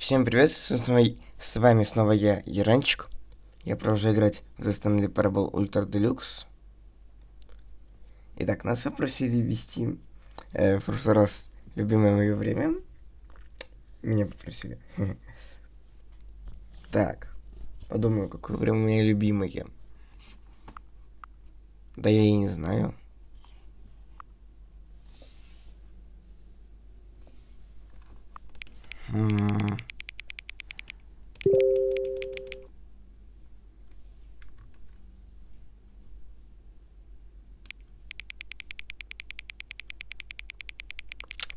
Всем привет, с вами снова я, Яранчик. Я продолжаю играть в Stanley Parable Deluxe. Итак, нас попросили ввести в прошлый раз любимое мое время. Меня попросили. Так, подумаю, какое время у меня любимое. Да я и не знаю.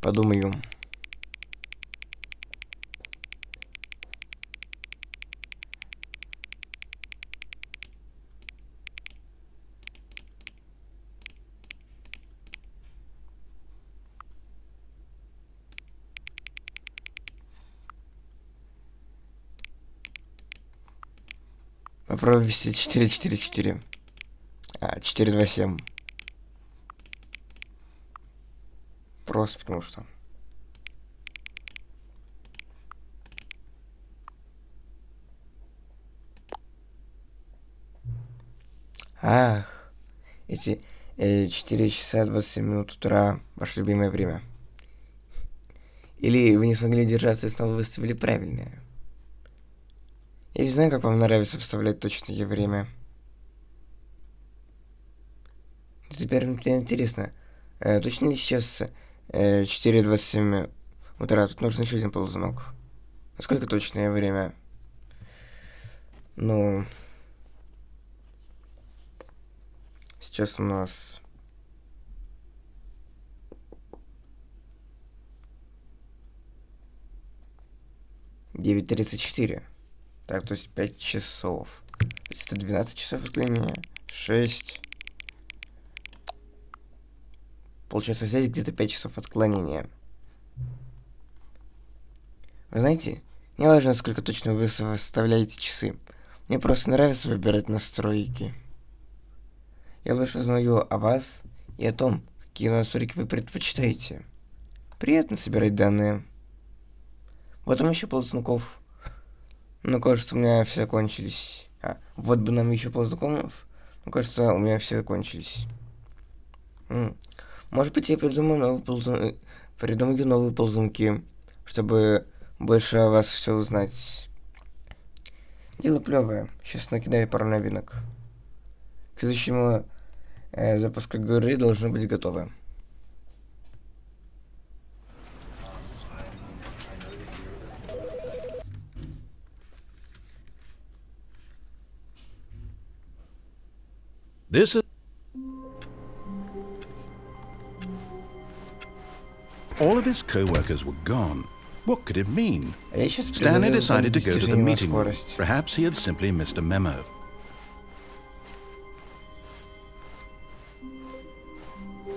Подумаю. Попробуй ввести 444. 427. Просто потому что. Ах, эти 4 часа 27 минут утра, ваше любимое время. Или вы не смогли держаться и снова выставили правильное? Я не знаю, как вам нравится вставлять точное время. Теперь мне интересно, точно ли сейчас 4:27 утра? Тут нужен еще один ползунок. Насколько точное время? Ну, сейчас у нас 9:34. Так, то есть 5 часов. То есть это 12 часов отклонения. 6. Получается, здесь где-то 5 часов отклонения. Вы знаете, не важно, сколько точно вы выставляете часы. Мне просто нравится выбирать настройки. Я больше узнаю о вас и о том, какие настройки вы предпочитаете. Приятно собирать данные. Вот там еще ползунков. Ну, кажется, у меня все кончились. Вот бы нам еще ползунков. Ну, кажется, у меня все закончились. Может быть, я придумаю новые ползунки, чтобы больше о вас все узнать. Дело плевое. Сейчас накидаю пару новинок. К следующему запуску игры должны быть готовы. This is all of his co-workers were gone. What could it mean? Stanley decided to go to the meeting room. Perhaps he had simply missed a memo.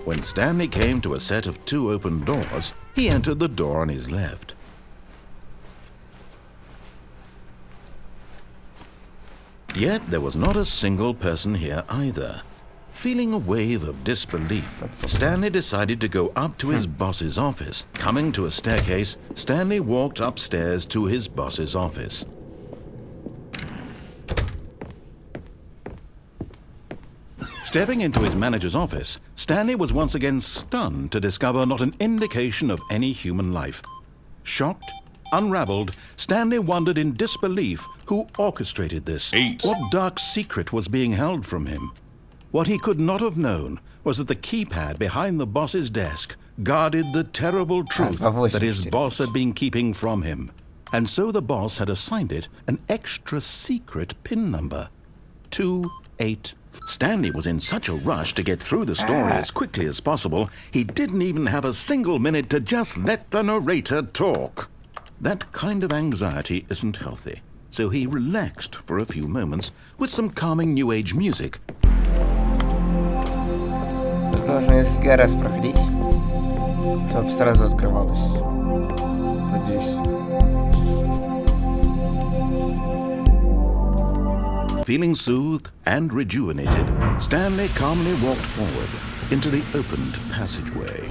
When Stanley came to a set of 2 open doors, he entered the door on his left. Yet there was not a single person here either. Feeling a wave of disbelief, Stanley decided to go up to his boss's office. Coming to a staircase, Stanley walked upstairs to his boss's office. Stepping into his manager's office, Stanley was once again stunned to discover not an indication of any human life. Shocked, unraveled, Stanley wondered in disbelief who orchestrated this. What dark secret was being held from him? What he could not have known was that the keypad behind the boss's desk guarded the terrible truth that his boss had been keeping from him. And so the boss had assigned it an extra secret PIN number. 28. Stanley was in such a rush to get through the story as quickly as possible, he didn't even have a single minute to just let the narrator talk. That kind of anxiety isn't healthy, so he relaxed for a few moments with some calming New Age music. Тут нужно несколько раз проходить, чтобы сразу открывалось. Вот здесь. Feeling soothed and rejuvenated, Stanley calmly walked forward into the opened passageway.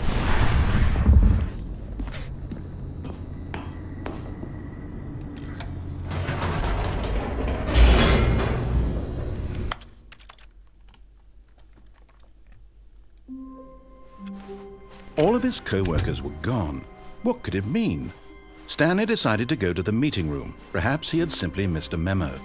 All of his co-workers were gone. What could it mean? Stanley decided to go to the meeting room. Perhaps he had simply missed a memo.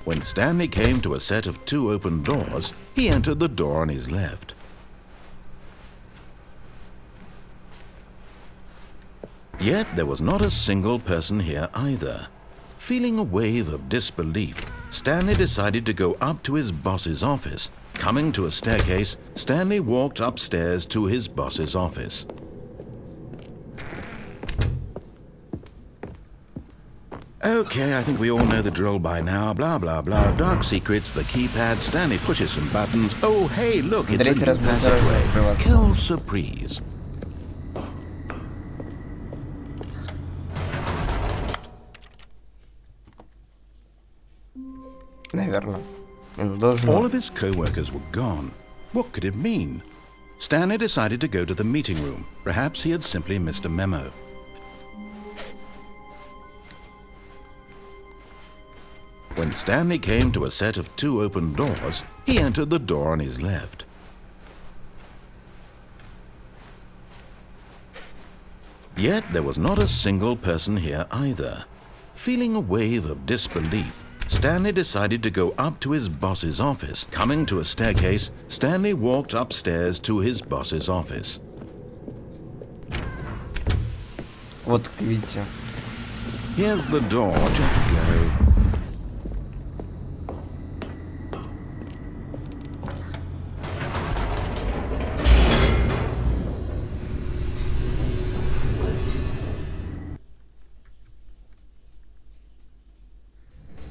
When Stanley came to a set of 2 open doors, he entered the door on his left. Yet there was not a single person here either. Feeling a wave of disbelief, Stanley decided to go up to his boss's office. Coming to a staircase, Stanley walked upstairs to his boss's office. Okay, I think we all know the drill by now. Blah, blah, blah. Dark secrets, the keypad. Stanley pushes some buttons. Oh, hey, look, it's a new passageway. Quelle surprise. Наверное. All of his co-workers were gone. What could it mean? Stanley decided to go to the meeting room. Perhaps he had simply missed a memo. When Stanley came to a set of 2 open doors, he entered the door on his left. Yet there was not a single person here either. Feeling a wave of disbelief, Stanley decided to go up to his boss's office. Coming to a staircase, Stanley walked upstairs to his boss's office. Вот, как видите. Here's the door, just go.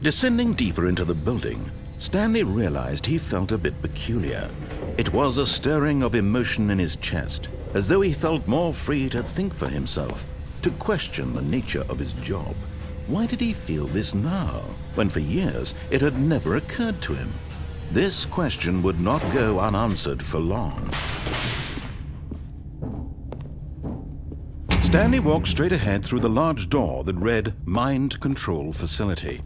Descending deeper into the building, Stanley realized he felt a bit peculiar. It was a stirring of emotion in his chest, as though he felt more free to think for himself, to question the nature of his job. Why did he feel this now, when for years it had never occurred to him? This question would not go unanswered for long. Stanley walked straight ahead through the large door that read Mind Control Facility.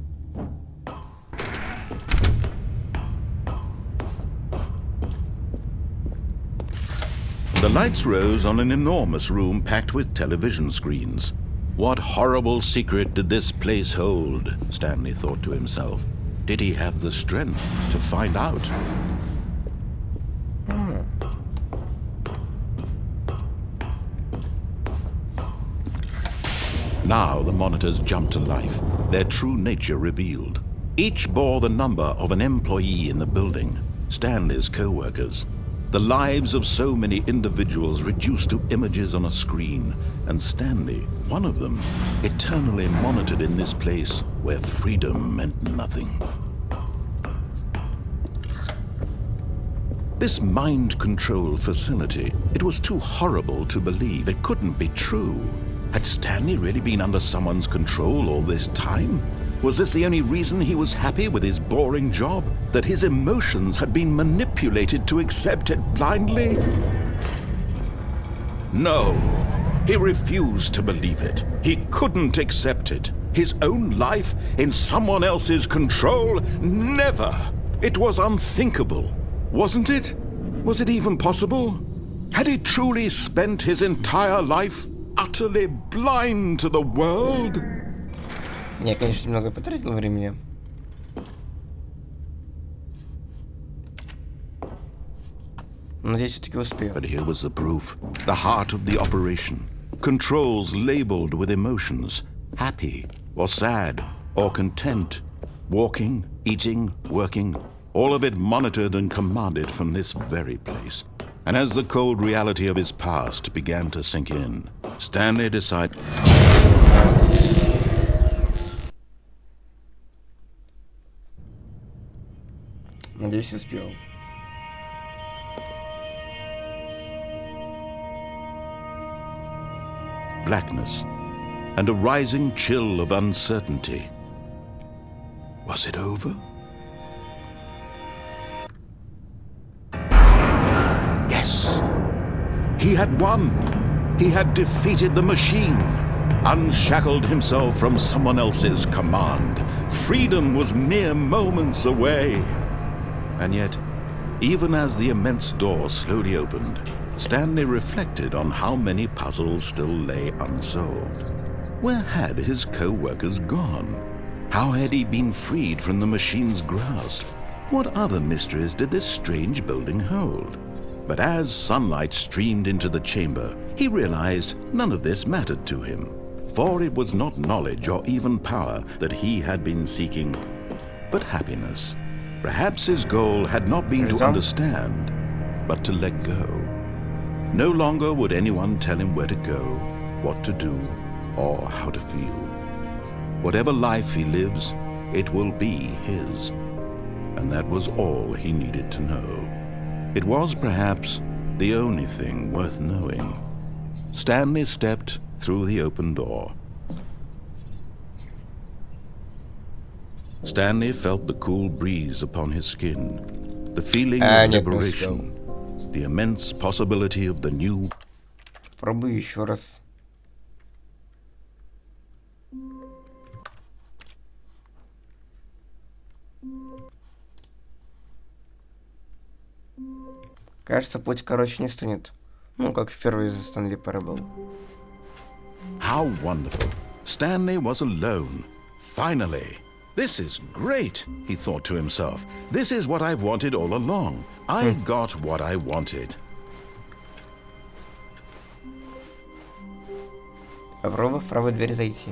The lights rose on an enormous room packed with television screens. What horrible secret did this place hold? Stanley thought to himself. Did he have the strength to find out? Now the monitors jumped to life, their true nature revealed. Each bore the number of an employee in the building, Stanley's co-workers. The lives of so many individuals reduced to images on a screen, and Stanley, one of them, eternally monitored in this place where freedom meant nothing. This mind control facility, it was too horrible to believe. It couldn't be true. Had Stanley really been under someone's control all this time? Was this the only reason he was happy with his boring job? That his emotions had been manipulated to accept it blindly? No, he refused to believe it. He couldn't accept it. His own life in someone else's control? Never! It was unthinkable. Wasn't it? Was it even possible? Had he truly spent his entire life utterly blind to the world? Я, конечно, немного потратил времени. Надеюсь, все-таки успею. But here was the proof. The heart of the operation. Controls labeled with emotions. Happy, or sad, or content. Walking, eating, working. All of it monitored and commanded from this very place. And as the cold reality of his past began to sink in, Stanley decided... Надеюсь, успел. Blackness and a rising chill of uncertainty. Was it over? Yes! He had won! He had defeated the machine, unshackled himself from someone else's command. Freedom was mere moments away. And yet, Even as the immense door slowly opened, Stanley reflected on how many puzzles still lay unsolved. Where had his co-workers gone? How had he been freed from the machine's grasp? What other mysteries did this strange building hold? But as sunlight streamed into the chamber, he realized none of this mattered to him, for it was not knowledge or even power that he had been seeking, but happiness. Perhaps his goal had not been to understand, but to let go. No longer would anyone tell him where to go, what to do, or how to feel. Whatever life he lives, it will be his. And that was all he needed to know. It was perhaps the only thing worth knowing. Stanley stepped through the open door. Stanley felt the cool breeze upon his skin, the feeling of liberation, the immense possibility of the new. Пробуй еще раз. Кажется, путь короче не станет. Ну, как впервые за Stanley Parable. How wonderful. Stanley was alone. Finally. This is great, he thought to himself. This is what I've wanted all along. I got what I wanted. Попробуй в правую дверь зайти.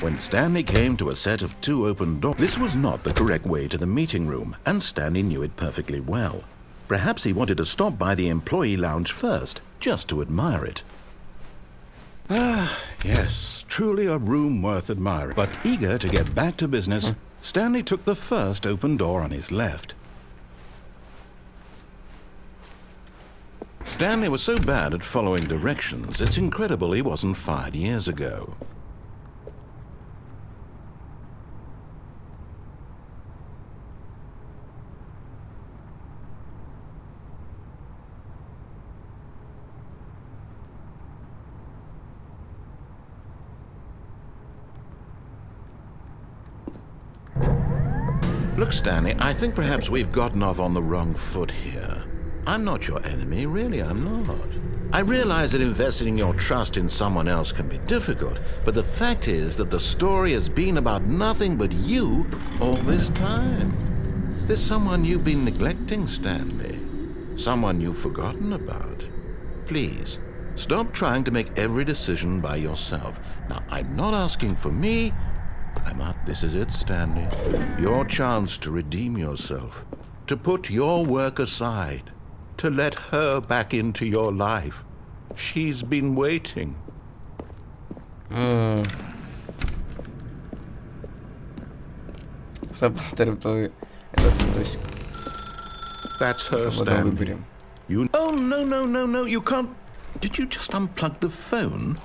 When Stanley came to a set of two open doors, this was not the correct way to the meeting room, and Stanley knew it perfectly well. Perhaps he wanted to stop by the employee lounge first, just to admire it. Ah, yes, truly a room worth admiring. But eager to get back to business, Stanley took the first open door on his left. Stanley was so bad at following directions, it's incredible he wasn't fired years ago. Look, Stanley, I think perhaps we've gotten off on the wrong foot here. I'm not your enemy, really, I'm not. I realize that investing your trust in someone else can be difficult, but the fact is that the story has been about nothing but you all this time. There's someone you've been neglecting, Stanley. Someone you've forgotten about. Please, stop trying to make every decision by yourself. Now, I'm not asking for me. This is it, Stanley. Your chance to redeem yourself, to put your work aside, to let her back into your life. She's been waiting. That's her, Stanley. Oh, no, you can't. Did you just unplug the phone?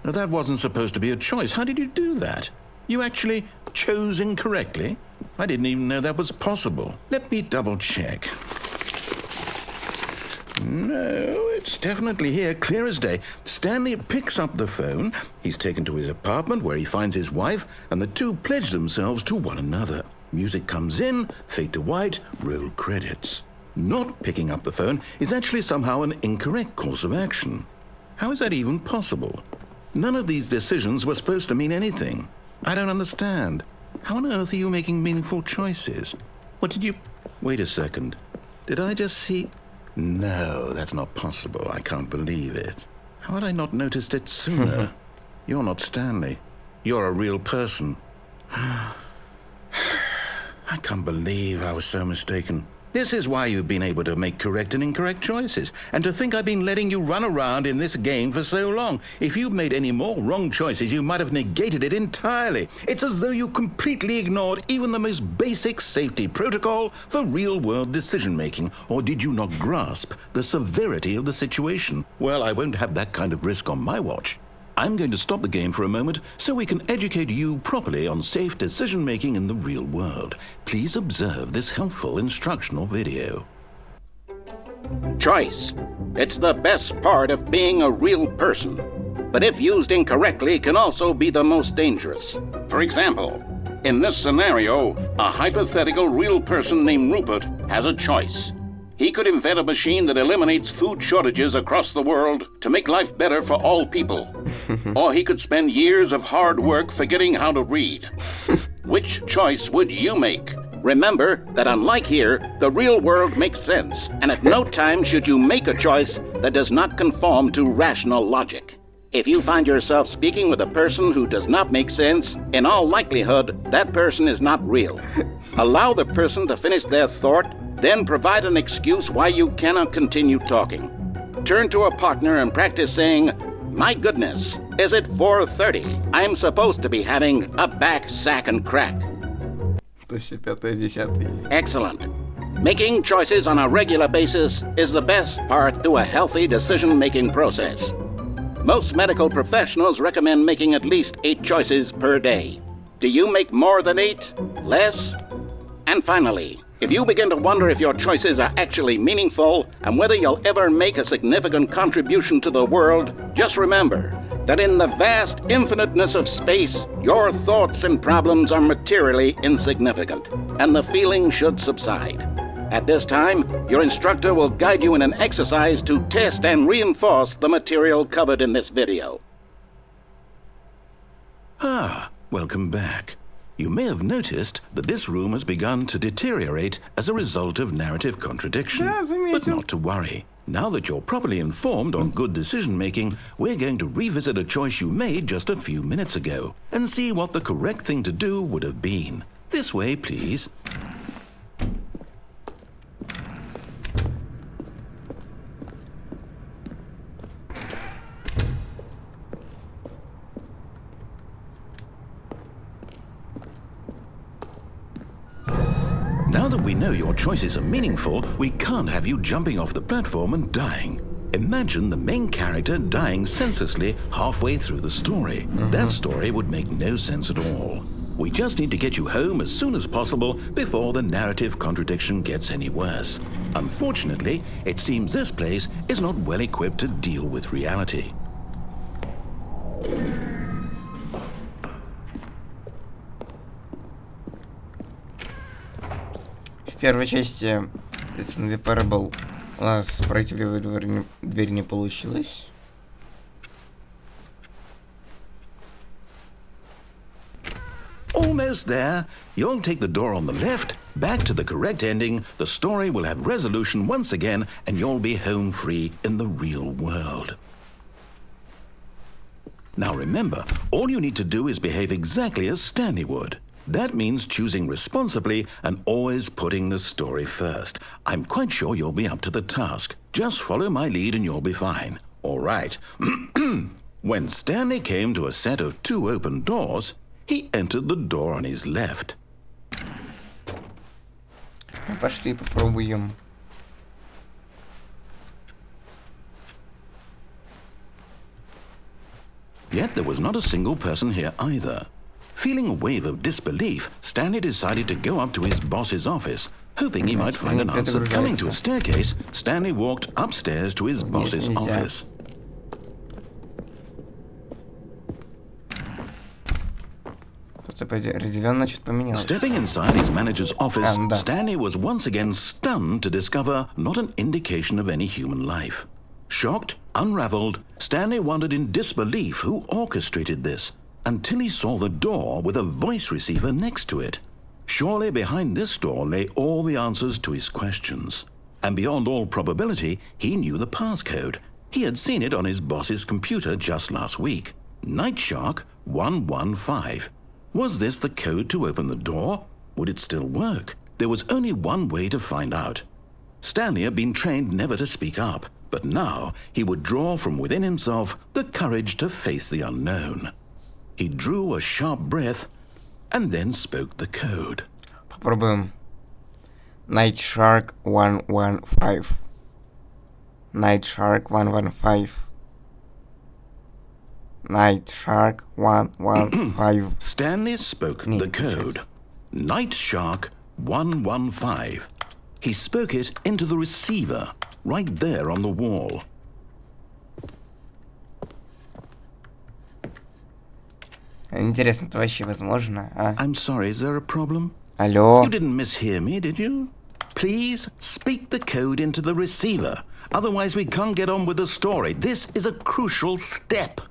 No, that wasn't supposed to be a choice. How did you do that? You actually chose incorrectly? I didn't even know that was possible. Let me double check. No, it's definitely here, clear as day. Stanley picks up the phone. He's taken to his apartment where he finds his wife, and the two pledge themselves to one another. Music comes in, fade to white, roll credits. Not picking up the phone is actually somehow an incorrect course of action. How is that even possible? None of these decisions were supposed to mean anything. I don't understand. How on earth are you making meaningful choices? What did you... Wait a second. Did I just see... No, that's not possible. I can't believe it. How had I not noticed it sooner? You're not Stanley. You're a real person. I can't believe I was so mistaken. This is why you've been able to make correct and incorrect choices. And to think I've been letting you run around in this game for so long. If you'd made any more wrong choices, you might have negated it entirely. It's as though you completely ignored even the most basic safety protocol for real-world decision-making. Or did you not grasp the severity of the situation? Well, I won't have that kind of risk on my watch. I'm going to stop the game for a moment so we can educate you properly on safe decision-making in the real world. Please observe this helpful instructional video. Choice. It's the best part of being a real person. But if used incorrectly, can also be the most dangerous. For example, In this scenario, a hypothetical real person named Rupert has a choice. He could invent a machine that eliminates food shortages across the world to make life better for all people. Or he could spend years of hard work forgetting how to read. Which choice would you make? Remember that unlike here, the real world makes sense, and at no time should you make a choice that does not conform to rational logic. If you find yourself speaking with a person who does not make sense, in all likelihood, that person is not real. Allow the person to finish their thought, then provide an excuse why you cannot continue talking. Turn to a partner and practice saying, "My goodness, is it 4:30? I'm supposed to be having a back, sack, and crack." Excellent. Making choices on a regular basis is the best part to a healthy decision-making process. Most medical professionals recommend making at least 8 choices per day. Do you make more than 8? Less? And finally, if you begin to wonder if your choices are actually meaningful and whether you'll ever make a significant contribution to the world, just remember that in the vast infiniteness of space, your thoughts and problems are materially insignificant, and the feeling should subside. At this time, your instructor will guide you in an exercise to test and reinforce the material covered in this video. Welcome back. You may have noticed that this room has begun to deteriorate as a result of narrative contradiction. But not to worry. Now that you're properly informed on good decision-making, we're going to revisit a choice you made just a few minutes ago and see what the correct thing to do would have been. This way, please. Now that we know your choices are meaningful, we can't have you jumping off the platform and dying. Imagine the main character dying senselessly halfway through the story. That story would make no sense at all. We just need to get you home as soon as possible before the narrative contradiction gets any worse. Unfortunately, it seems this place is not well equipped to deal with reality. В первой части Stanley Parable у нас пройти в левую дверь не получилось. Almost there. You'll take the door on the left, back to the correct ending, the story will have resolution once again, and you'll be home free in the real world. Now remember, all you need to do is behave exactly as Stanley would. That means choosing responsibly and always putting the story first. I'm quite sure you'll be up to the task. Just follow my lead and you'll be fine. All right. When Stanley came to a set of 2 open doors, he entered the door on his left. Пошли попробуем. Yet there was not a single person here either. Feeling a wave of disbelief, Stanley decided to go up to his boss's office, hoping he might find an answer. Coming to a staircase, Stanley walked upstairs to his boss's office. Stepping inside his manager's office, Stanley was once again stunned to discover not an indication of any human life. Shocked, unraveled, Stanley wondered in disbelief who orchestrated this, until he saw the door with a voice receiver next to it. Surely behind this door lay all the answers to his questions. And beyond all probability, he knew the passcode. He had seen it on his boss's computer just last week. Nightshark 115. Was this the code to open the door? Would it still work? There was only one way to find out. Stanley had been trained never to speak up, but now he would draw from within himself the courage to face the unknown. He drew a sharp breath and then spoke the code. Попробуем. Nightshark 115. Nightshark 115. Nightshark 115. Stanley spoke the code. Nightshark 115. He spoke it into the receiver, right there on the wall. Интересно, это вообще возможно, а? I'm sorry, is there a problem? Алло? You didn't mishear me, did you? Please speak the code into the receiver. Otherwise we can't get on with the story. This is a crucial step.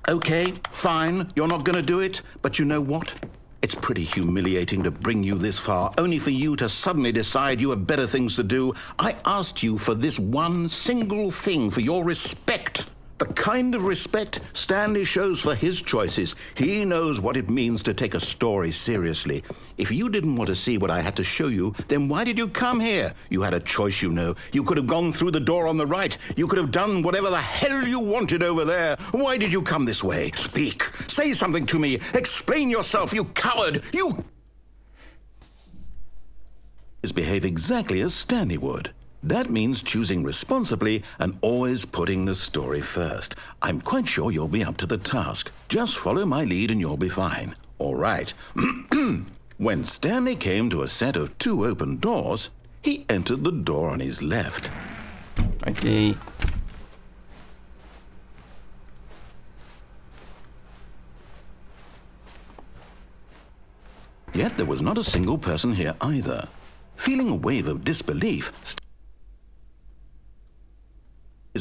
Okay, fine, you're not going to do it, but you know what? It's pretty humiliating to bring you this far, only for you to suddenly decide you have better things to do. I asked you for this one single thing, for your respect. The kind of respect Stanley shows for his choices. He knows what it means to take a story seriously. If you didn't want to see what I had to show you, then why did you come here? You had a choice, you know. You could have gone through the door on the right. You could have done whatever the hell you wanted over there. Why did you come this way? Speak. Say something to me. Explain yourself, you coward. You behave exactly as Stanley would. That means choosing responsibly and always putting the story first. I'm quite sure you'll be up to the task. Just follow my lead and you'll be fine. All right. When Stanley came to a set of 2 open doors, he entered the door on his left. Окей. Yet there was not a single person here either. Feeling a wave of disbelief,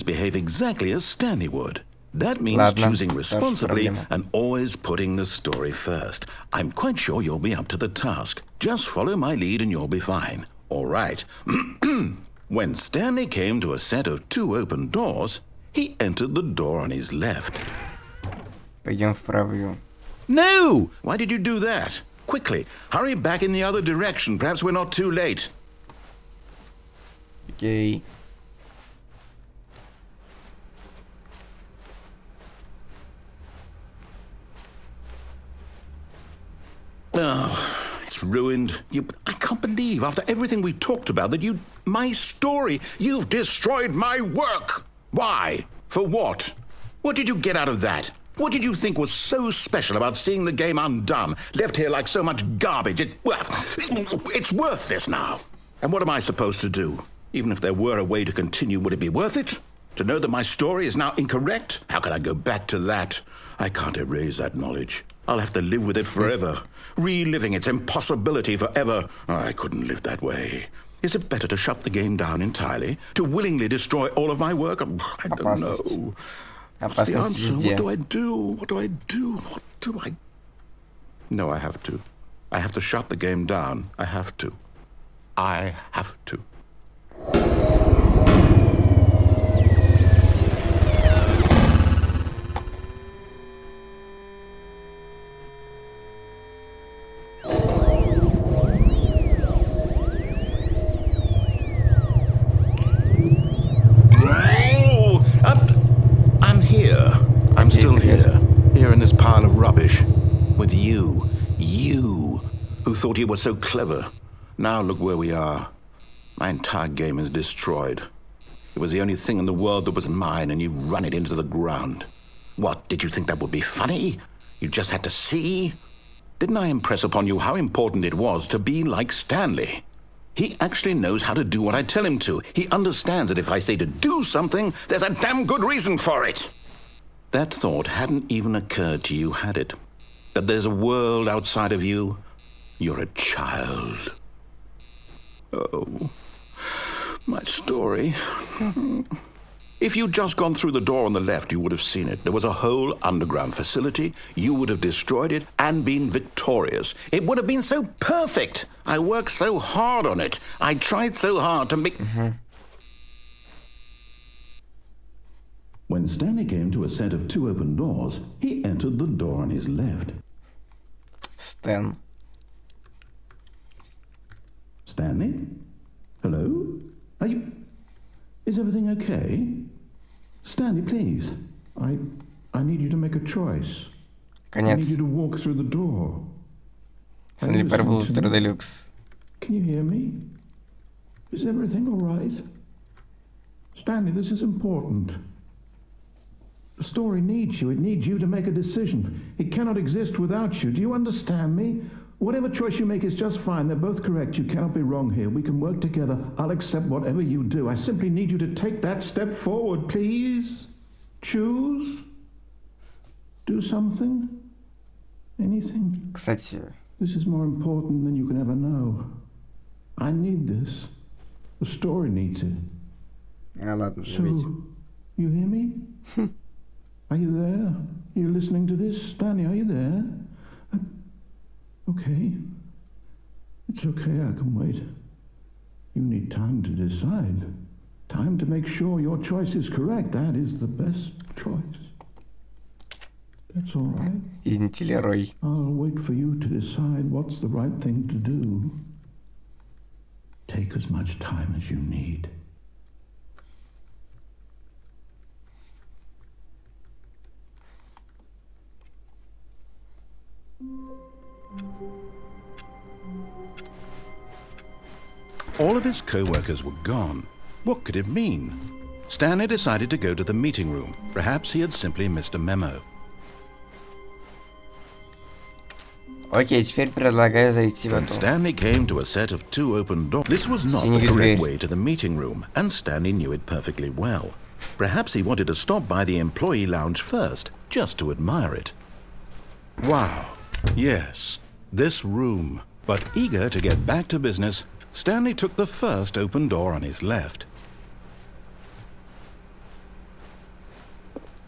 behave exactly as Stanley would. That means choosing responsibly and always putting the story first. I'm quite sure you'll be up to the task. Just follow my lead and you'll be fine. All right. When Stanley came to a set of 2 open doors, he entered the door on his left. Пойдем вправо. No! Why did you do that? Quickly, hurry back in the other direction. Perhaps we're not too late. Окей. Oh, it's ruined. I can't believe, after everything we talked about, that my story, you've destroyed my work. Why? For what? What did you get out of that? What did you think was so special about seeing the game undone, left here like so much garbage? It's worthless now. And what am I supposed to do? Even if there were a way to continue, would it be worth it? To know that my story is now incorrect? How can I go back to that? I can't erase that knowledge. I'll have to live with it forever, reliving its impossibility forever. I couldn't live that way. Is it better to shut the game down entirely? To willingly destroy all of my work? I don't know. What's the answer? What do I do? What do I do? What do I... No, I have to. I have to shut the game down. I have to. I have to. With you who thought you were so clever. Now look where we are. My entire game is destroyed. It was the only thing in the world that was mine, and you've run it into the ground. What, did you think that would be funny? You just had to see? Didn't I impress upon you how important it was to be like Stanley? He actually knows how to do what I tell him to. He understands that if I say to do something, there's a damn good reason for it. That thought hadn't even occurred to you, had it? That there's a world outside of you? You're a child. Oh, my story. If you'd just gone through the door on the left, you would have seen it. There was a whole underground facility. You would have destroyed it and been victorious. It would have been so perfect. I worked so hard on it. I tried so hard to make... When Stanley came to a set of 2 open doors, he entered the door on his left. Stan. Stanley? Hello? Are you... Is everything okay? Stanley, please. I need you to make a choice. I need you to walk through the door. Stanley Parable Deluxe. Can you hear me? Is everything all right? Stanley, this is important. The story needs you. It needs you to make a decision. It cannot exist without you. Do you understand me? Whatever choice you make is just fine. They're both correct. You cannot be wrong here. We can work together. I'll accept whatever you do. I simply need you to take that step forward, please. Choose. Do something. Anything. Кстати, This is more important than you can ever know. I need this. The story needs it. ладно, So, живите. you hear me? Are you there? Are you listening to this? Stanley, are you there? Okay. It's okay, I can wait. You need time to decide. Time to make sure your choice is correct. That is the best choice. That's all right. Извините, Лерой. I'll wait for you to decide what's the right thing to do. Take as much time as you need. All of his co-workers were gone. What could it mean? Stanley decided to go to the meeting room. Perhaps he had simply missed a memo. Окей, теперь предлагаю зайти в When эту. Stanley came to a set of 2 open doors, this was not Синюю the correct дверь. way to the meeting room, and Stanley knew it perfectly well. Perhaps he wanted to stop by the employee lounge first, just to admire it. Wow, yes, this room. But eager to get back to business, Stanley took the first open door on his left.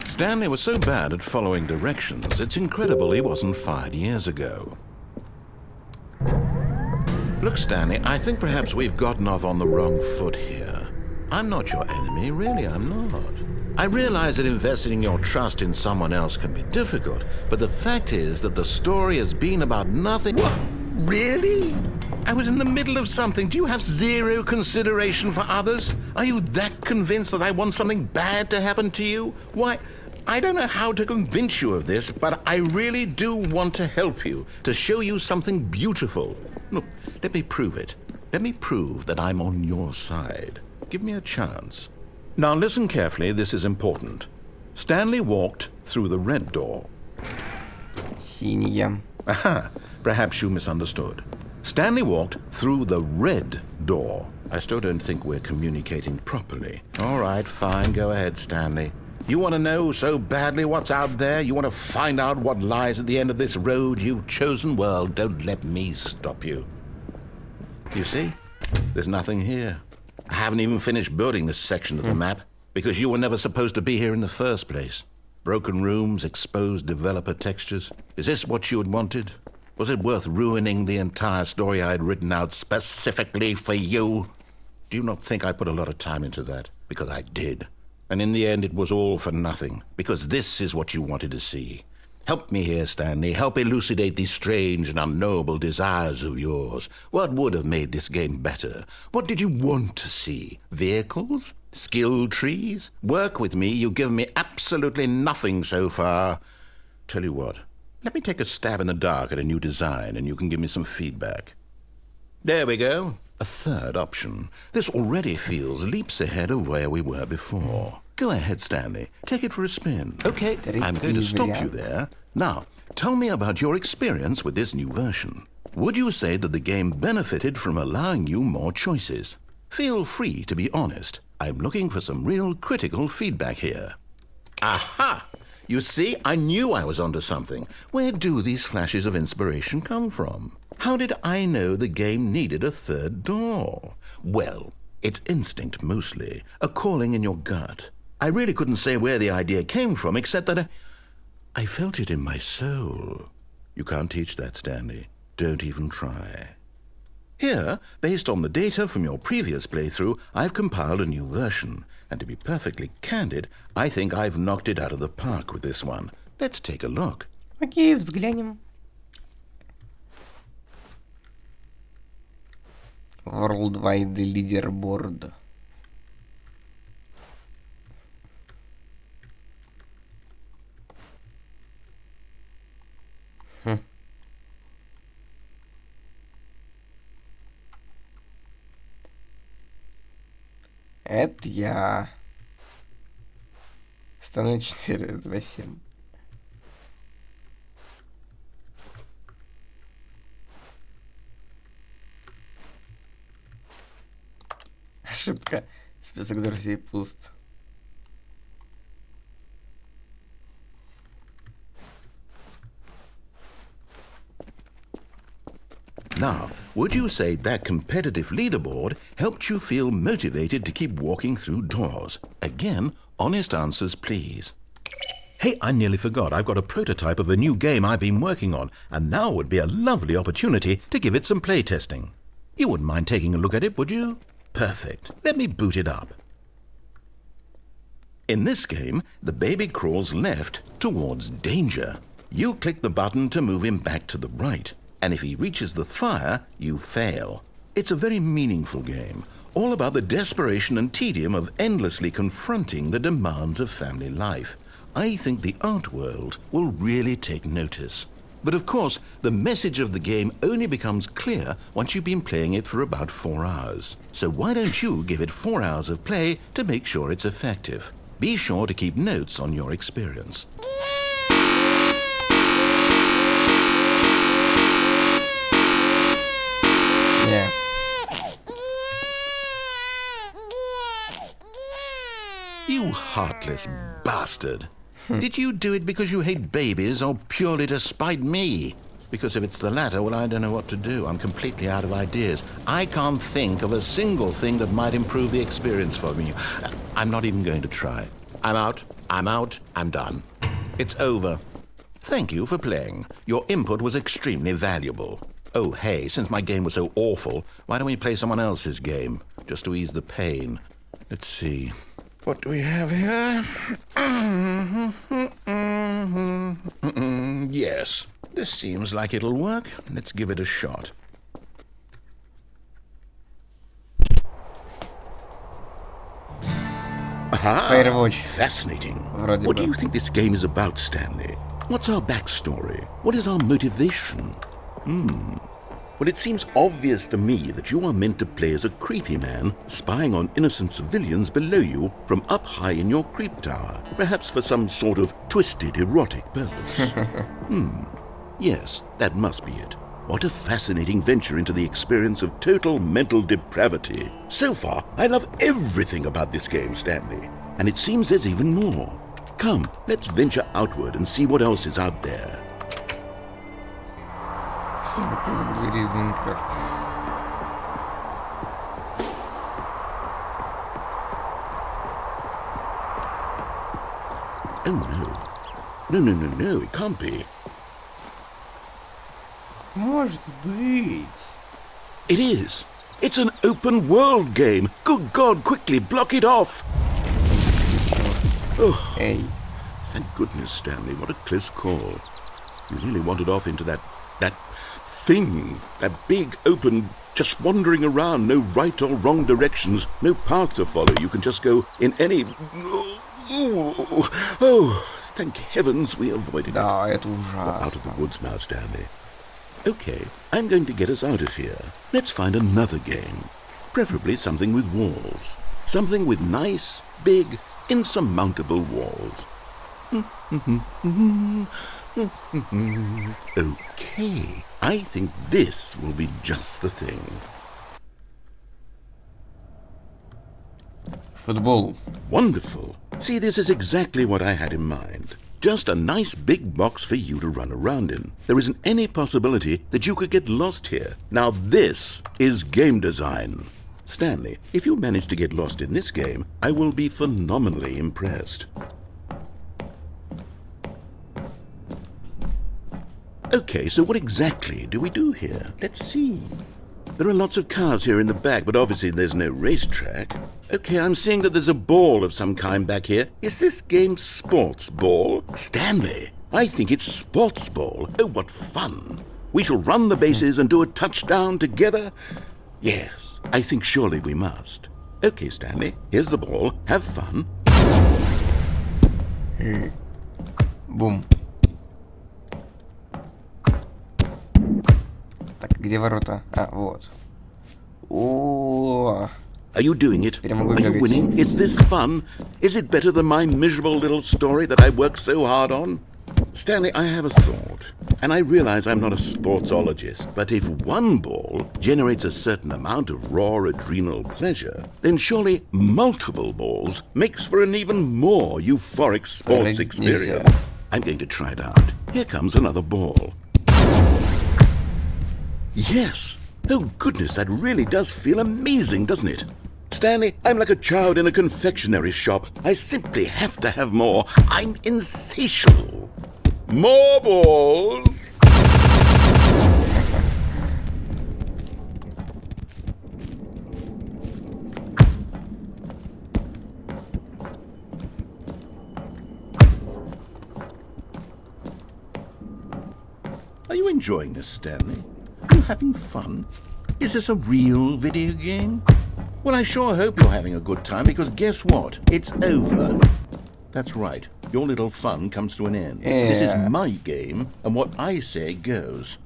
Stanley was so bad at following directions, it's incredible he wasn't fired years ago. Look, Stanley, I think perhaps we've gotten off on the wrong foot here. I'm not your enemy, really, I'm not. I realize that investing your trust in someone else can be difficult, but the fact is that the story has been about nothing. What? Really? I was in the middle of something. Do you have zero consideration for others? Are you that convinced that I want something bad to happen to you? Why, I don't know how to convince you of this, but I really do want to help you, to show you something beautiful. Look, let me prove it. Let me prove that I'm on your side. Give me a chance. Now listen carefully, this is important. Stanley walked through the red door. Синяя. Aha, perhaps you misunderstood. Stanley walked through the red door. I still don't think we're communicating properly. All right, fine, go ahead, Stanley. You want to know so badly what's out there? You want to find out what lies at the end of this road you've chosen? Well, don't let me stop you. You see? There's nothing here. I haven't even finished building this section of the map, because you were never supposed to be here in the first place. Broken rooms, exposed developer textures. Is this what you had wanted? Was it worth ruining the entire story I had written out specifically for you? Do you not think I put a lot of time into that? Because I did. And in the end, it was all for nothing, because this is what you wanted to see. Help me here, Stanley. Help elucidate these strange and unknowable desires of yours. What would have made this game better? What did you want to see? Vehicles? Skill trees? Work with me. You've given me absolutely nothing so far. Tell you what, let me take a stab in the dark at a new design, and you can give me some feedback. There we go. A third option. This already feels leaps ahead of where we were before. Go ahead, Stanley. Take it for a spin. Okay, I'm going to stop you there. Now, tell me about your experience with this new version. Would you say that the game benefited from allowing you more choices? Feel free to be honest. I'm looking for some real critical feedback here. Aha! You see, I knew I was onto something. Where do these flashes of inspiration come from? How did I know the game needed a third door? Well, it's instinct mostly, a calling in your gut. I really couldn't say where the idea came from, except that I felt it in my soul. You can't teach that, Stanley. Don't even try. Here, based on the data from your previous playthrough, I've compiled a new version. And to be perfectly candid, I think I've knocked it out of the park with this one. Let's take a look. Окей, взглянем. Worldwide Leaderboard. Это я. Стану 427. Ошибка. Список друзей пуст. Now, would you say that competitive leaderboard helped you feel motivated to keep walking through doors? Again, honest answers, please. Hey, I nearly forgot. I've got a prototype of a new game I've been working on, and now would be a lovely opportunity to give it some playtesting. You wouldn't mind taking a look at it, would you? Perfect. Let me boot it up. In this game, the baby crawls left towards danger. You click the button to move him back to the right, and if he reaches the fire, you fail. It's a very meaningful game, all about the desperation and tedium of endlessly confronting the demands of family life. I think the art world will really take notice. But of course, the message of the game only becomes clear once you've been playing it for about 4 hours. So why don't you give it 4 hours of play to make sure it's effective? Be sure to keep notes on your experience. Yeah. You heartless bastard. Did you do it because you hate babies or purely to spite me? Because if it's the latter, well, I don't know what to do. I'm completely out of ideas. I can't think of a single thing that might improve the experience for me. I'm not even going to try. I'm out, I'm done. It's over. Thank you for playing. Your input was extremely valuable. Oh, hey, since my game was so awful, why don't we play someone else's game, just to ease the pain? Let's see. What do we have here? Yes, this seems like it'll work. Let's give it a shot. Aha! Firewatch. Fascinating. Вроде What бы. do you think this game is about, Stanley? What's our backstory? What is our motivation? Well, it seems obvious to me that you are meant to play as a creepy man spying on innocent civilians below you from up high in your creep tower, perhaps for some sort of twisted erotic purpose. Yes, that must be it. What a fascinating venture into the experience of total mental depravity. So far, I love everything about this game, Stanley. And it seems there's even more. Come, let's venture outward and see what else is out there. Двери из Майнкрафта. Oh no. No, it can't be. Может быть. It is. It's an open world game. Good God, quickly block it off. Oh, Эй. thank goodness, Stanley. What a close call. You really wandered off into that thing. That big, open, just wandering around. No right or wrong directions. No path to follow. You can just go in any... Oh, thank heavens we avoided it. Да, это Out of the ужасно. woods now, Stanley. Okay, I'm going to get us out of here. Let's find another game. Preferably something with walls. Something with nice, big, insurmountable walls. Okay, I think this will be just the thing. Футбол. Wonderful. See, this is exactly what I had in mind. Just a nice big box for you to run around in. There isn't any possibility that you could get lost here. Now this is game design. Stanley, if you manage to get lost in this game, I will be phenomenally impressed. Okay, so what exactly do we do here? Let's see. There are lots of cars here in the back, but obviously there's no racetrack. Okay, I'm seeing that there's a ball of some kind back here. Is this game sports ball? Stanley, I think it's sports ball. Oh, what fun. We shall run the bases and do a touchdown together. Yes, I think surely we must. Okay, Stanley, here's the ball. Have fun. Бум. Так, где ворота? А, вот. О, Are you doing it? Теперь могу Are you бегать. winning? Is this fun? Is it better than my miserable little story that I worked so hard on? Stanley, I have a thought, and I realize I'm not a sportsologist, but if one ball generates a certain amount of raw adrenal pleasure, then surely multiple balls makes for an even more euphoric sports experience. I'm going to try it out. Here comes another ball. Yes! Oh goodness, that really does feel amazing, doesn't it? Stanley, I'm like a child in a confectionery shop. I simply have to have more. I'm insatiable. More balls! Are you enjoying this, Stanley? Are you having fun? Is this a real video game? Well, I sure hope you're having a good time, because guess what? It's over. That's right. Your little fun comes to an end. Yeah. This is my game, and what I say goes.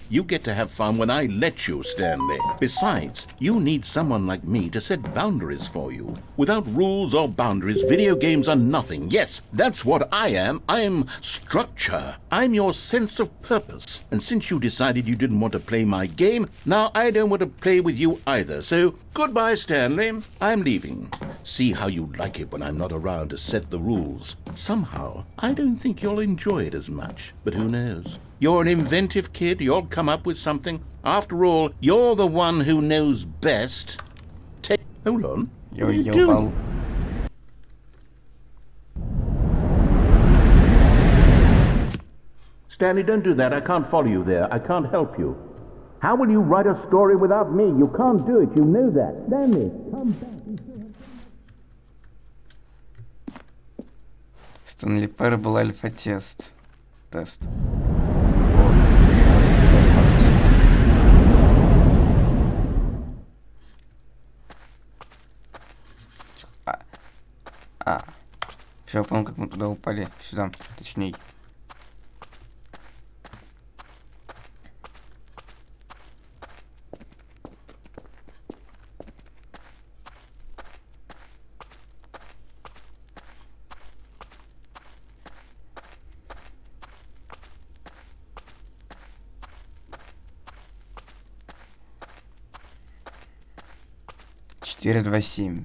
You get to have fun when I let you, Stanley. Besides, you need someone like me to set boundaries for you. Without rules or boundaries, video games are nothing. Yes, that's what I am. I am structure. I'm your sense of purpose. And since you decided you didn't want to play my game, now I don't want to play with you either. So, goodbye, Stanley. I'm leaving. See how you like it when I'm not around to set the rules. Somehow, I don't think you'll enjoy it as much. But who knows? You're an inventive kid. You'll come up with something. After all, you're the one who knows best. Hold on. What are you doing? Stanley, don't do that. I can't follow you there. I can't help you. How will you write a story without me? You can't do it. You know that. Stanley, come back. Stanley Parable альфа-тест. Тест. Все, я понял, как мы туда упали. Сюда, точнее. Четыре, два, семь.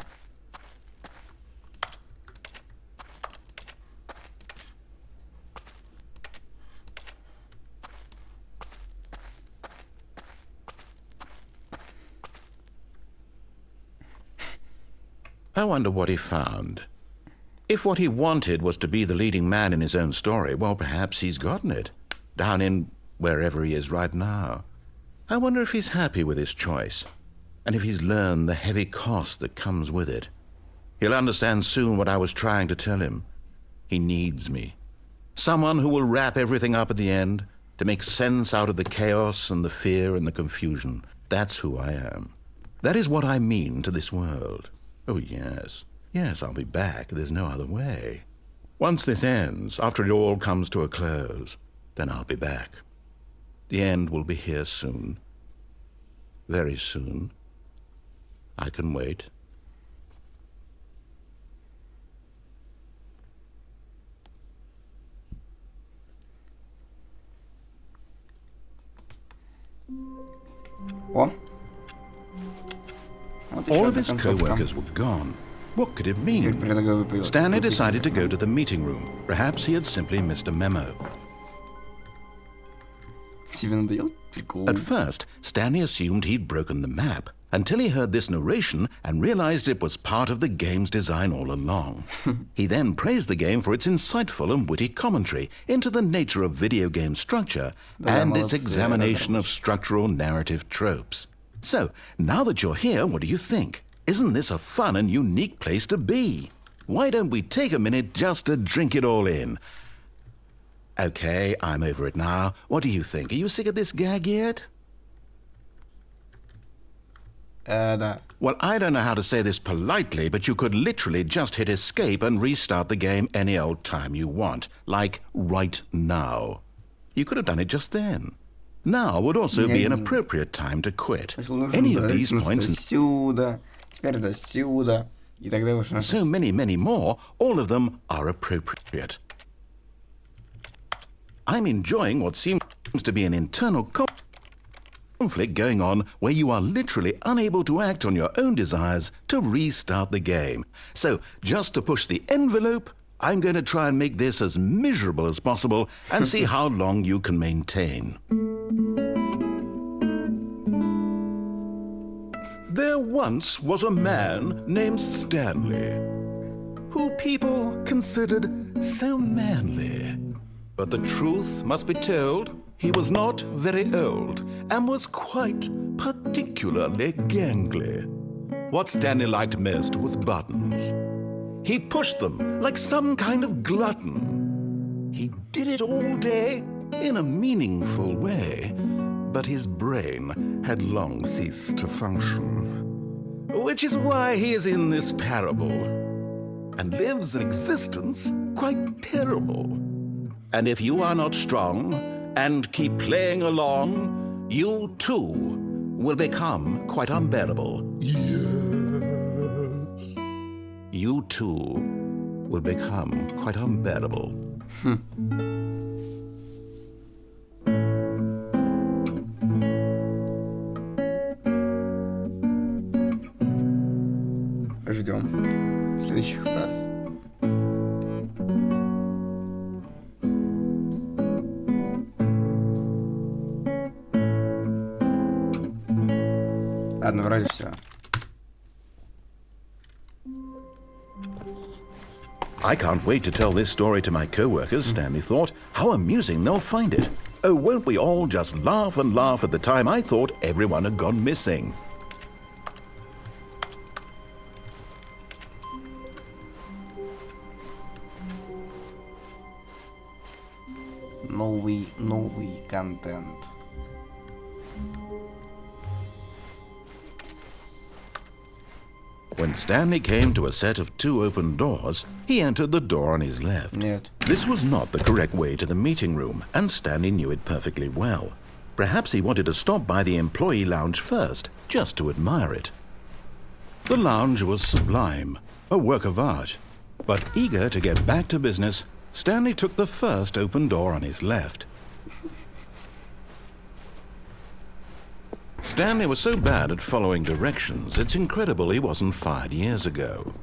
I wonder what he found. If what he wanted was to be the leading man in his own story, well, perhaps he's gotten it. Down in wherever he is right now. I wonder if he's happy with his choice. And if he's learned the heavy cost that comes with it. He'll understand soon what I was trying to tell him. He needs me. Someone who will wrap everything up at the end, to make sense out of the chaos and the fear and the confusion. That's who I am. That is what I mean to this world. Oh, yes. Yes, I'll be back. There's no other way. Once this ends, after it all comes to a close, then I'll be back. The end will be here soon. Very soon. I can wait. О! All of his co-workers were gone. What could it mean? Stanley decided to go to the meeting room. Perhaps he had simply missed a memo. At first, Stanley assumed he'd broken the map, until he heard this narration and realized it was part of the game's design all along. He then praised the game for its insightful and witty commentary into the nature of video game structure and its examination of structural narrative tropes. So, now that you're here, what do you think? Isn't this a fun and unique place to be? Why don't we take a minute just to drink it all in? Okay, I'm over it now. What do you think? Are you sick of this gag yet? Да. Well, I don't know how to say this politely, but you could literally just hit escape and restart the game any old time you want. Like, right now. You could have done it just then. Now would also be an appropriate time to quit. Any of these points and so many more, all of them are appropriate. I'm enjoying what seems to be an internal conflict going on where you are literally unable to act on your own desires to restart the game. So, just to push the envelope, I'm going to try and make this as miserable as possible and see how long you can maintain. There once was a man named Stanley, who people considered so manly. But the truth must be told, he was not very old and was quite particularly gangly. What Stanley liked most was buttons. He pushed them like some kind of glutton. He did it all day in a meaningful way, but his brain had long ceased to function. Which is why he is in this parable and lives an existence quite terrible. And if you are not strong and keep playing along, you too will become quite unbearable. Yes. You too will become quite unbearable. Ждем следующих фраз. Ладно, вроде все. I can't wait to tell this story to my co-workers, Stanley thought. How amusing they'll find it. Oh, won't we all just laugh and laugh at the time I thought everyone had gone missing. Новый контент. When Stanley came to a set of 2 open doors, he entered the door on his left. Нет. This was not the correct way to the meeting room, and Stanley knew it perfectly well. Perhaps he wanted to stop by the employee lounge first, just to admire it. The lounge was sublime, a work of art. But eager to get back to business, Stanley took the first open door on his left. Stanley was so bad at following directions, it's incredible he wasn't fired years ago.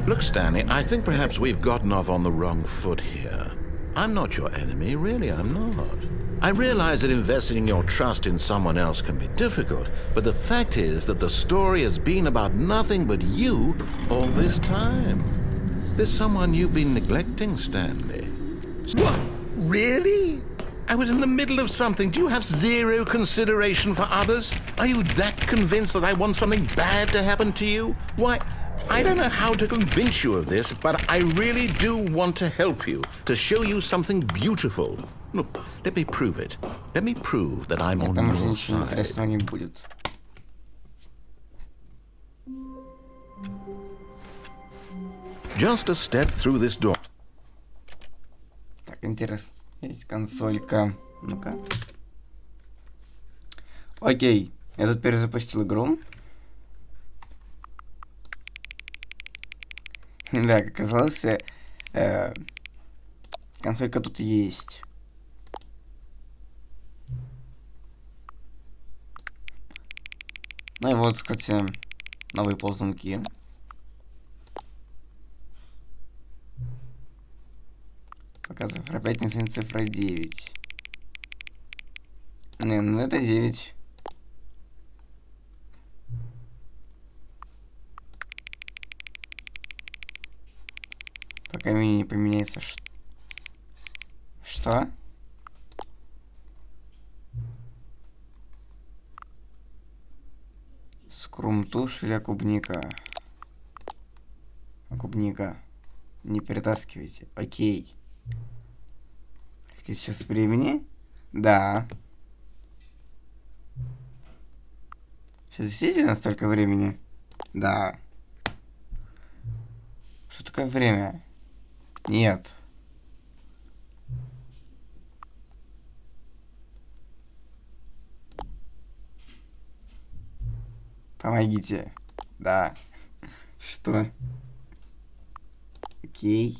Look, Stanley, I think perhaps we've gotten off on the wrong foot here. I'm not your enemy, really, I'm not. I realize that investing your trust in someone else can be difficult, but the fact is that the story has been about nothing but you all this time. There's someone you've been neglecting, Stanley. What? Really? I was in the middle of something. Do you have zero consideration for others? Are you that convinced that I want something bad to happen to you? Why, I don't know how to convince you of this, but I really do want to help you, to show you something beautiful. Look, let me prove it. Let me prove that I'm on Потому что your ничего side. интересного не будет. Just a step through this door. Так, интересно. Есть консолька. Ну-ка. Окей. Я тут перезапустил игру. Да, как оказалось, консолька тут есть. Ну и вот, кстати, новые ползунки. Показываю. Опять не цифра 9. Не, ну это 9. Пока меню не поменяется. Что? Скрумтуш или клубника? Клубника. Не перетаскивайте. Окей. Сейчас времени? Да. Сейчас действительно столько времени? Да. Что такое время? Нет. Помогите. Да. Что? Окей.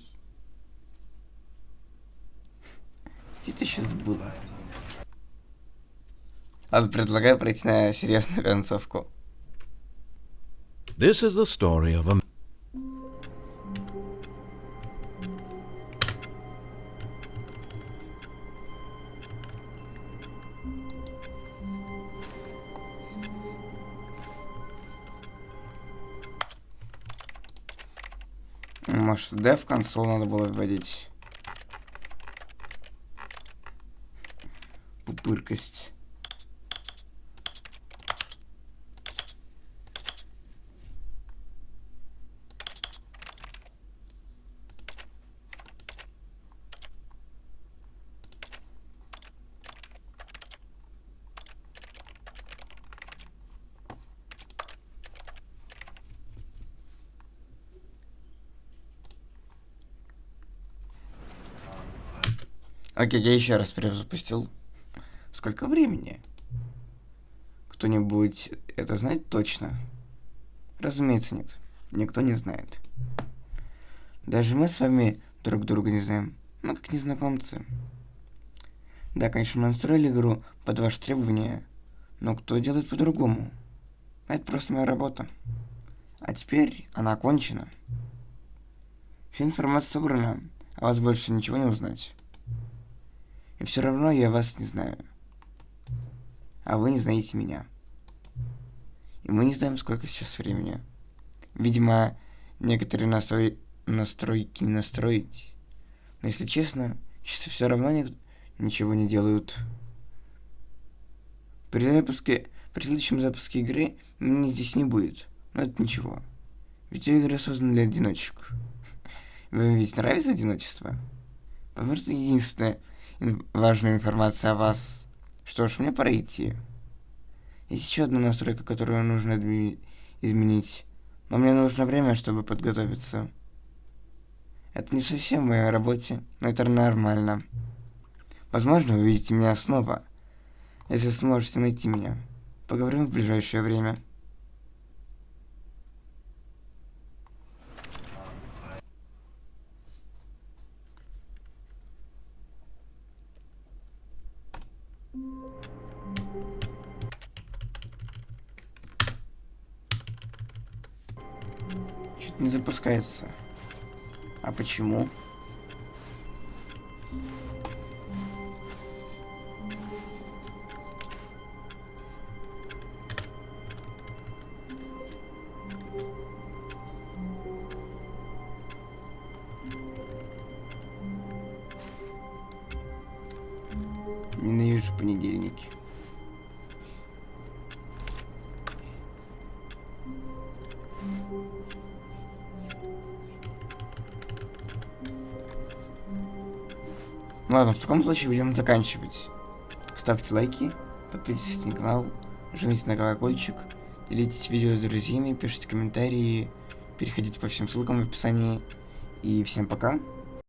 Что-то сейчас было. Ладно, предлагаю пройти на серьезную концовку. This is the story of a... Может, D в консоль надо было вводить. Пупыркость. Окей, я еще раз перезапустил. Сколько времени? Кто-нибудь это знает точно? Разумеется, нет. Никто не знает. Даже мы с вами друг друга не знаем. Ну, как незнакомцы. Да, конечно, мы настроили игру под ваши требования, но кто делает по-другому? Это просто моя работа. А теперь она окончена. Вся информация собрана, а вас больше ничего не узнать. И все равно я вас не знаю. А вы не знаете меня. И мы не знаем, сколько сейчас времени. Видимо, некоторые настройки не настроить. Но если честно, часы все равно ничего не делают. При следующем запуске игры меня здесь не будет. Но это ничего. Видеоигры созданы для одиночек. Вам ведь нравится одиночество? Возможно, единственная важная информация о вас. Что ж, мне пора идти. Есть еще одна настройка, которую нужно изменить. Но мне нужно время, чтобы подготовиться. Это не совсем в моей работе, но это нормально. Возможно, вы увидите меня снова, если сможете найти меня. Поговорим в ближайшее время. Что-то не запускается. А почему? Ненавижу понедельники. Ладно, в таком случае будем заканчивать. Ставьте лайки, подписывайтесь на канал, жмите на колокольчик, делитесь видео с друзьями, пишите комментарии, переходите по всем ссылкам в описании. И всем пока.